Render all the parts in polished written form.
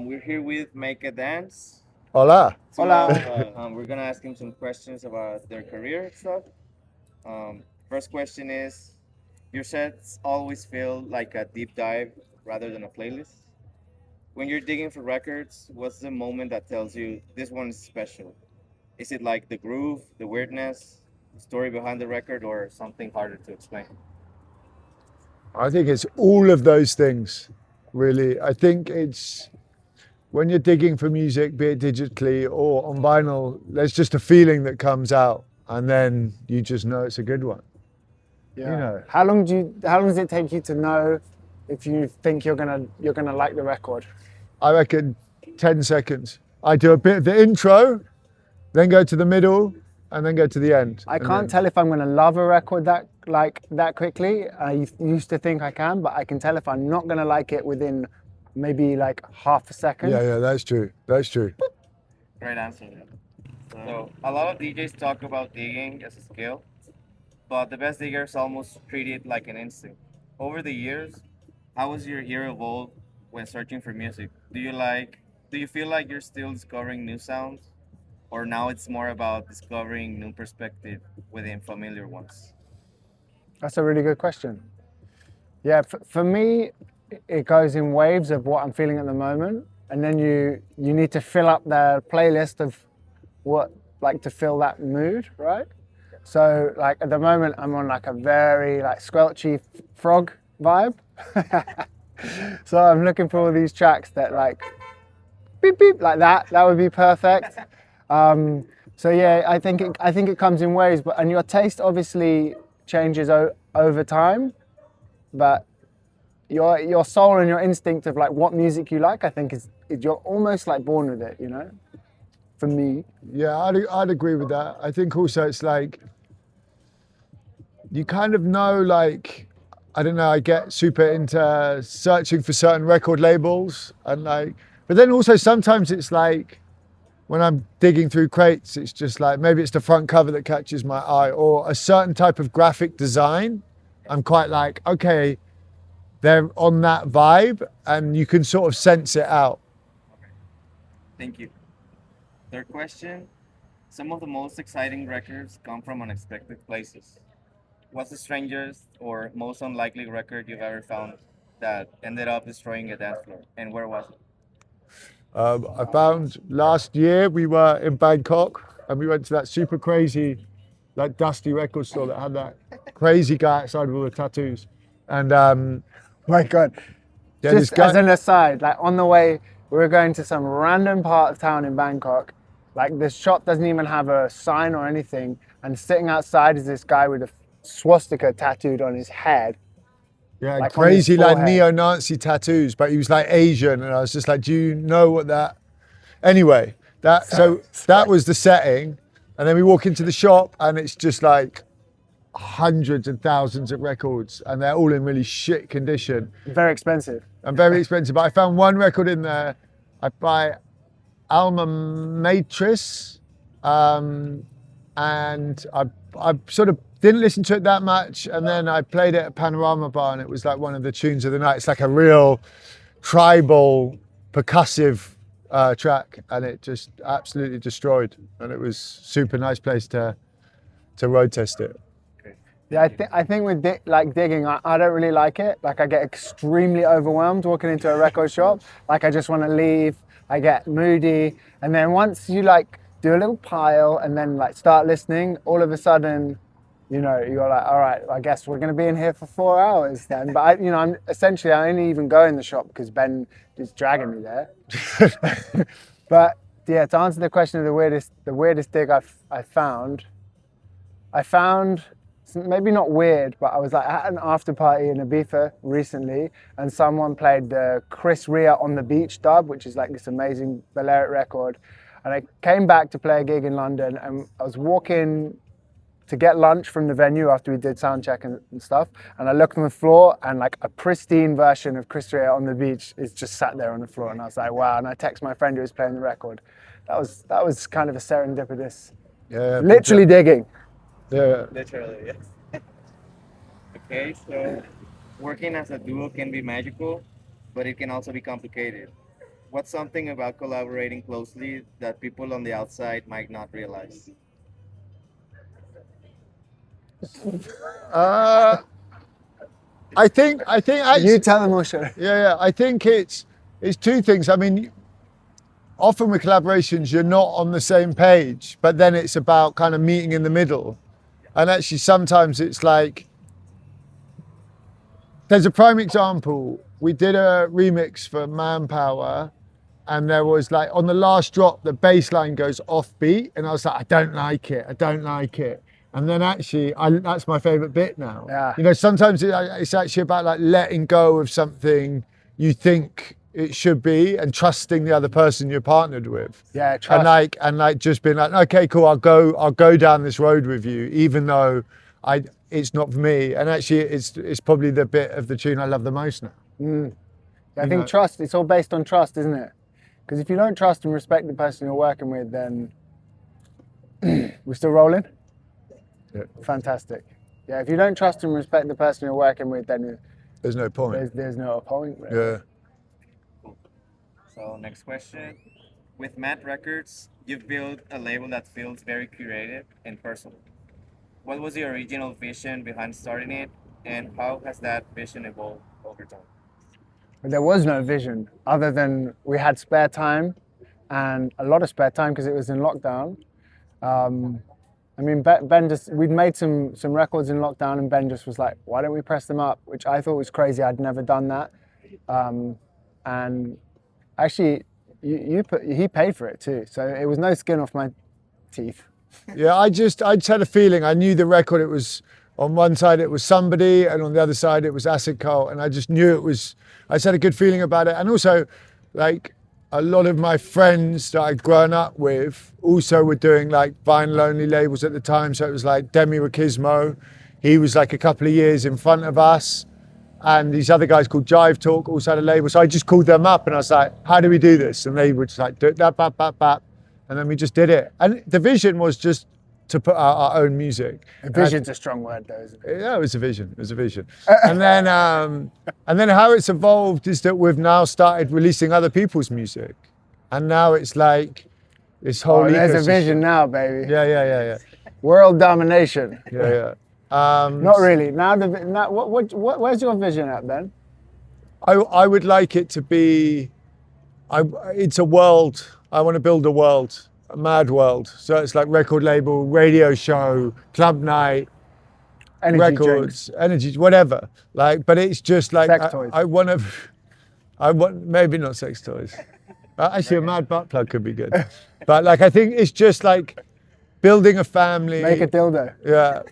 We're here with Make a Dance. Hola. So Hola. we're gonna ask him some questions about their career stuff. First question is, your sets always feel like a deep dive rather than a playlist. When you're digging for records, what's the moment that tells you this one is special? Is it like the groove, the weirdness, the story behind the record, or something harder to explain? I think it's all of those things, really. I think it's when you're digging for music, be it digitally or on vinyl, there's just a feeling that comes out, and then you just know it's a good one. Yeah. You know. How long does it take you to know if you think you're gonna like the record? I reckon 10 seconds. I do a bit of the intro, then go to the middle, and then go to the end. I And can't then- tell if I'm gonna love a record that quickly. I used to think I can, but I can tell if I'm not gonna like it within maybe like half a second. Yeah, that's true. That's true. Great answer. So a lot of DJs talk about digging as a skill, but the best diggers almost treat it like an instinct. Over the years, how has your ear evolved when searching for music? Do you feel like you're still discovering new sounds, or now it's more about discovering new perspective within familiar ones? That's a really good question. Yeah, for me, it goes in waves of what I'm feeling at the moment, and then you need to fill up the playlist of what like to fill that mood, right? So like at the moment, I'm on like a very like squelchy frog vibe. So I'm looking for all these tracks that like beep beep like that. That would be perfect. So yeah, I think it comes in waves, but and your taste obviously changes over time, but your soul and your instinct of like what music you like, I think is you're almost like born with it, you know. For me, Yeah, I'd agree with that. I think also it's like you kind of know, like, I don't know, I get super into searching for certain record labels and like, but then also sometimes it's like when I'm digging through crates, it's just like maybe it's the front cover that catches my eye or a certain type of graphic design. I'm quite like, okay, they're on that vibe and you can sort of sense it out. Thank you. Third question. Some of the most exciting records come from unexpected places. What's the strangest or most unlikely record you've ever found that ended up destroying a dance floor? And where was it? I found last year we were in Bangkok and we went to that super crazy, like dusty record store that had that crazy guy outside with all the tattoos. And my God. yeah, Just this guy, as an aside, like on the way, we were going to some random part of town in Bangkok. Like the shop doesn't even have a sign or anything, and sitting outside is this guy with a swastika tattooed on his head. yeah, like on his crazy like forehead. neo-Nazi tattoos, but he was like Asian, and I was just like, do you know what that? Anyway, that was the setting, and then we walk into the shop, and it's just like hundreds and thousands of records, and they're all in really shit condition Very expensive. and very expensive. But I found one record in there. I buy Alma Matrix, and I sort of didn't listen to it that much, and then I played it at Panorama Bar, and it was like one of the tunes of the night. It's like a real tribal, percussive track, and it just absolutely destroyed. And it was super nice place to road test it. Yeah, I think with digging, I don't really like it. Like I get extremely overwhelmed walking into a record shop. Like I just want to leave. I get moody, and then once you like do a little pile and then like start listening, all of a sudden, you know, you're like, all right, I guess we're going to be in here for 4 hours then. But I only even go in the shop because Ben is dragging me there. But yeah, to answer the question of the weirdest dig I found maybe not weird, but I was like at an after party in Ibiza recently, and someone played the Chris Rea on the Beach dub, which is like this amazing Balearic record. And I came back to play a gig in London, and I was walking to get lunch from the venue after we did sound check and stuff. And I looked on the floor, and like a pristine version of Chris Rea on the Beach is just sat there on the floor. And I was like, wow. And I text my friend who was playing the record. That was kind of a serendipitous, Yeah, literally digging. Yeah. Literally, yes. Okay, so working as a duo can be magical, but it can also be complicated. What's something about collaborating closely that people on the outside might not realize? Uh, I think You actually, tell them, or should I? yeah. I think it's two things. I mean, often with collaborations, you're not on the same page, but then it's about kind of meeting in the middle. And actually, sometimes it's like, there's a prime example. We did a remix for Manpower, and there was like on the last drop, the bass line goes off beat, and I was like, I don't like it. I don't like it. And then actually, that's my favorite bit now. Yeah. You know, sometimes it's actually about like letting go of something you think it should be and trusting the other person you're partnered with. Yeah, trust. And like just being like, okay, cool, I'll go down this road with you, even though it's not for me. And actually, it's probably the bit of the tune I love the most now. I think trust, it's all based on trust, isn't it? Because if you don't trust and respect the person you're working with, then we're still rolling? Yeah. Fantastic. Yeah, if you don't trust and respect the person you're working with, then There's no point. there's no point. Really. Yeah. So next question. With Matt Records, you've built a label that feels very curated and personal. What was the original vision behind starting it, and how has that vision evolved over time? But there was no vision other than we had spare time, and a lot of spare time because it was in lockdown. I mean, Ben just, we'd made some records in lockdown, and Ben just was like, why don't we press them up? Which I thought was crazy. I'd never done that. And actually, he paid for it too. So it was no skin off my teeth. Yeah, I just had a feeling. I knew the record. It was on one side it was Somebody, and on the other side it was Acid Cult, and I just knew it was. I just had a good feeling about it, and also, like a lot of my friends that I'd grown up with also were doing like vinyl only labels at the time. So it was like Demi Rakismo. He was like a couple of years in front of us. And these other guys called Jive Talk also had a label. So I just called them up and I was like, how do we do this? And they were just like, do it, that, bap, bap, bap. And then we just did it. And the vision was just to put out our own music. Vision's a strong word, though, isn't it? Yeah, it was a vision. It was a vision. And then how it's evolved is that we've now started releasing other people's music. And now it's like this whole There's a ecosystem. vision now, baby. Yeah. World domination. Yeah. Not really. Now, where's your vision at, Ben? I would like it to be, it's a world. I want to build a world, a mad world. So it's like record label, radio show, club night, Energy records, drinks. energy, whatever. Like, but it's just like, Sex toys. I want, maybe not sex toys. Actually, a mad butt plug could be good. But like, I think it's just like building a family. Make a dildo. Yeah,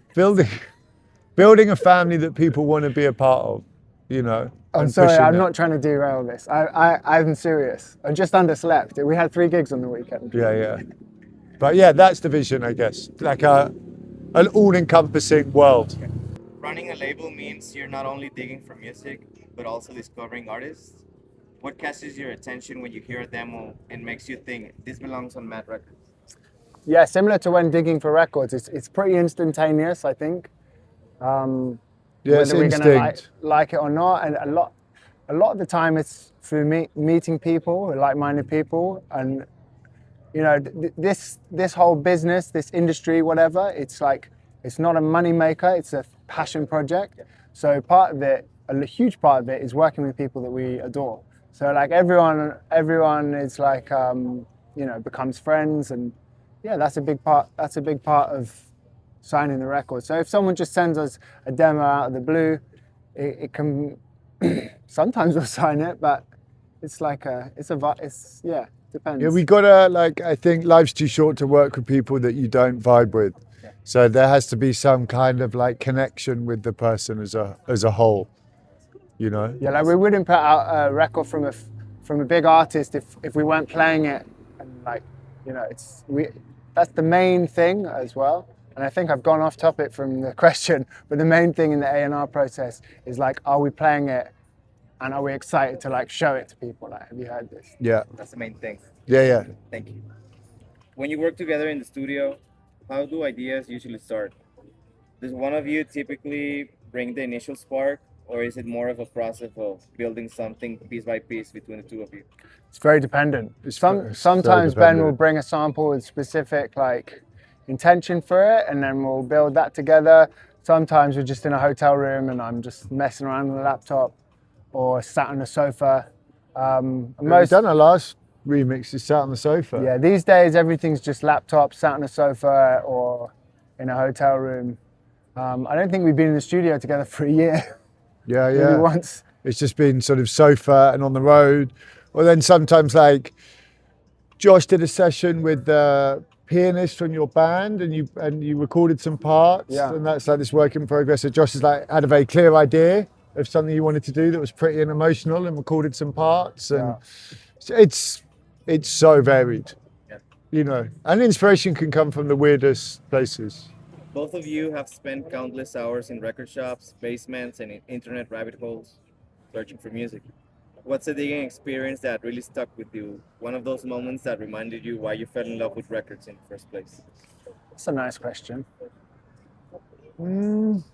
building a family that people want to be a part of, you know. I'm and sorry, pushing I'm that. not trying to derail this. I'm serious. I just underslept. We had 3 gigs on the weekend. Yeah. But yeah, that's the vision, I guess. Like an all-encompassing world. Running a label means you're not only digging for music, but also discovering artists. What catches your attention when you hear a demo and makes you think this belongs on Mad Records? Yeah, similar to when digging for records. It's pretty instantaneous, I think. Yeah, it's whether we're gonna instinct. like it or not, and a lot of the time it's through meeting people, like-minded people, and you know this whole business, this industry, whatever. It's like it's not a money maker; it's a passion project. So part of it, a huge part of it, is working with people that we adore. So like everyone is like becomes friends, and yeah, that's a big part. That's a big part of signing the record. So if someone just sends us a demo out of the blue, it can sometimes we'll sign it, but it's like depends. Yeah, we gotta I think life's too short to work with people that you don't vibe with. Yeah. So there has to be some kind of like connection with the person as a whole, you know? Yeah, like we wouldn't put out a record from a big artist if we weren't playing it, and that's the main thing as well. And I think I've gone off topic from the question, but the main thing in the A&R process is like, are we playing it, and are we excited to like show it to people? Like, have you heard this? Yeah. That's the main thing. Yeah. Thank you. When you work together in the studio, how do ideas usually start? Does one of you typically bring the initial spark, or is it more of a process of building something piece by piece between the two of you? It's very dependent. It's so Sometimes Ben will dependent. bring a sample with specific like intention for it, and then we'll build that together. Sometimes we're just in a hotel room and I'm just messing around on the laptop or sat on a sofa. We've done our last remix, is sat on the sofa. Yeah, these days everything's just laptop, sat on a sofa or in a hotel room. I don't think we've been in the studio together for a year. Yeah, Maybe yeah. once. It's just been sort of sofa and on the road. Or then sometimes like Josh did a session with the pianist from your band and you recorded some parts. Yeah. And that's like this work in progress. So Josh has like had a very clear idea of something you wanted to do that was pretty and emotional and recorded some parts. And it's so varied, Yeah. you know, and inspiration can come from the weirdest places. Both of you have spent countless hours in record shops, basements, and in internet rabbit holes searching for music. What's a digging experience that really stuck with you? One of those moments that reminded you why you fell in love with records in the first place? That's a nice question. If you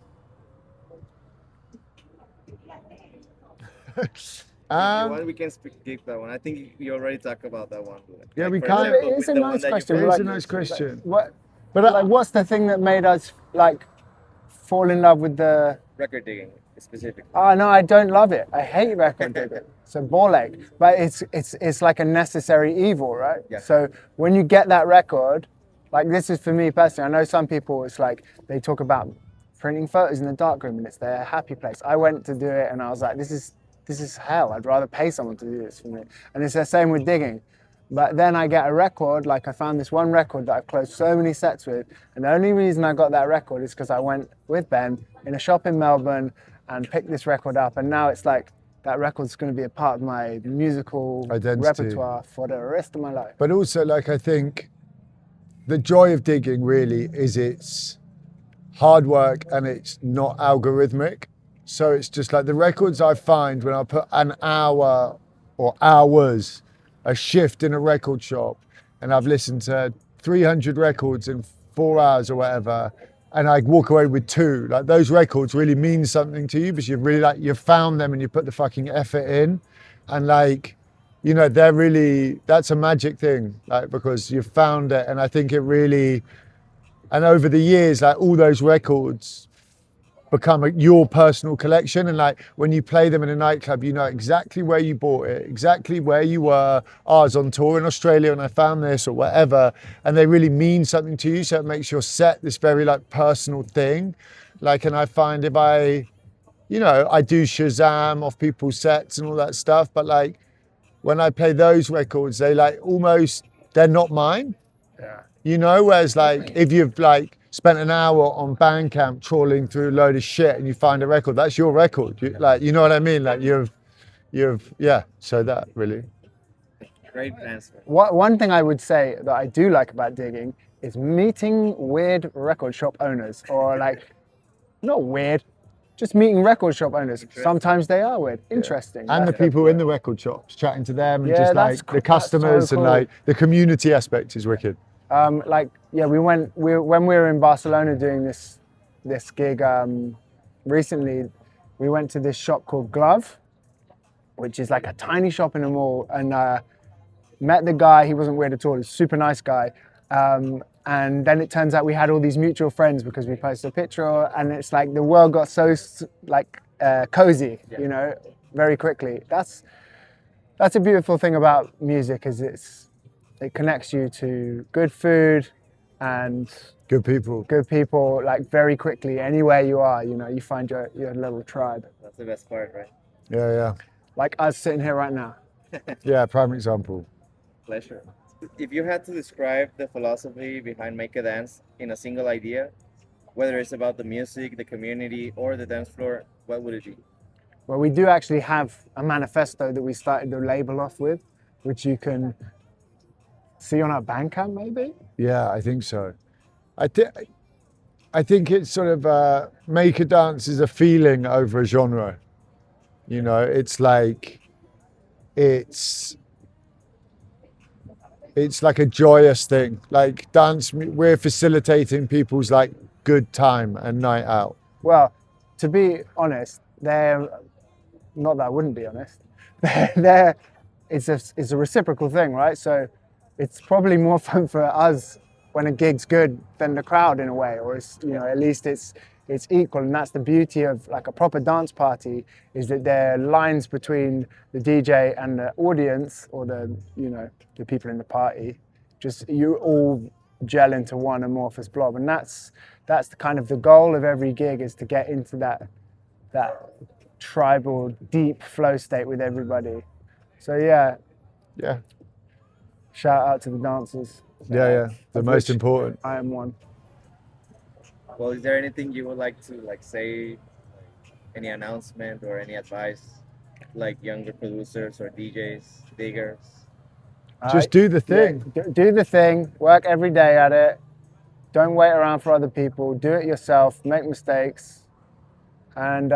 want, we can skip that one. I think you already talked about that one. Yeah, we for can. example, It is with a the one nice that you question. It fell is a in nice question. What? But Like, what's the thing that made us like fall in love with the? record digging specifically. Oh no, I don't love it. I hate record digging. It's a ball ache, but it's like a necessary evil, right? Yeah. So when you get that record, like this is for me personally. I know some people, it's like they talk about printing photos in the darkroom and it's their happy place. I went to do it and I was like, this is hell. I'd rather pay someone to do this for me. And it's the same with digging. But then I get a record, like I found this one record that I've closed so many sets with. And the only reason I got that record is because I went with Ben in a shop in Melbourne and picked this record up. And now it's like, that record's going to be a part of my musical Identity. repertoire for the rest of my life. But also, like, I think the joy of digging really is it's hard work and it's not algorithmic. So it's just like the records I find when I put an hour or hours, a shift in a record shop, and I've listened to 300 records in 4 hours or whatever, and I walk away with two. Like those records really mean something to you because you've really like you've found them and you put the fucking effort in, and like, you know, they're really, that's a magic thing, like because you've found it. And I think it really, and over the years, like all those records become your personal collection. And like when you play them in a nightclub, you know exactly where you bought it, exactly where you were. I was on tour in Australia and I found this or whatever, and they really mean something to you. So it makes your set this very like personal thing. Like, and I find if I, you know, I do Shazam off people's sets and all that stuff, but like when I play those records, they like almost, they're not mine. Yeah. You know, whereas like if you've like spent an hour on Bandcamp trawling through a load of shit and you find a record, that's your record. Like, you know what I mean? Like you've, yeah. So that really. Great answer. One thing I would say that I do like about digging is meeting weird record shop owners, or like, not weird, just meeting record shop owners. Sometimes they are weird, interesting. And the people in the record shops, chatting to them, and Yeah, just that's like cool. the customers That's so and cool. like the community aspect is wicked. When we were in Barcelona doing this gig recently, we went to this shop called Glove, which is like a tiny shop in a mall, and met the guy. He wasn't weird at all. He's a super nice guy. And then it turns out we had all these mutual friends because we posted a picture, and it's like the world got so cozy, you know, very quickly. That's a beautiful thing about music, is it connects you to good food and Good people. like very quickly. Anywhere you are, you know, you find your little tribe. That's the best part, right? Yeah. Like us sitting here right now. Yeah, prime example. Pleasure. If you had to describe the philosophy behind Make a Dance in a single idea, whether it's about the music, the community, or the dance floor, what would it be? Well, we do actually have a manifesto that we started the label off with, which you can see on our Bandcamp, maybe? Yeah, I think so. I think it's sort of make a dance is a feeling over a genre. You know, it's like it's like a joyous thing. Like dance, we're facilitating people's like good time and night out. Well, to be honest, they're not that I wouldn't be honest. It's a reciprocal thing, right? So it's probably more fun for us when a gig's good than the crowd in a way, or it's, you know, at least it's equal. And that's the beauty of like a proper dance party, is that there are lines between the DJ and the audience, or the, you know, the people in the party. Just you all gel into one amorphous blob, and that's the kind of the goal of every gig, is to get into that tribal deep flow state with everybody. So yeah, shout out to the dancers. The most important. I am one. Well, is there anything you would like to say, any announcement or any advice, like younger producers or DJs, diggers? Just do the thing. Yeah, do the thing. Work every day at it. Don't wait around for other people. Do it yourself. Make mistakes, and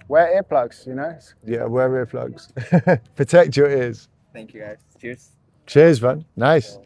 wear earplugs. You know. Yeah, wear earplugs. Protect your ears. Thank you, guys. Cheers. Cheers, man. Nice.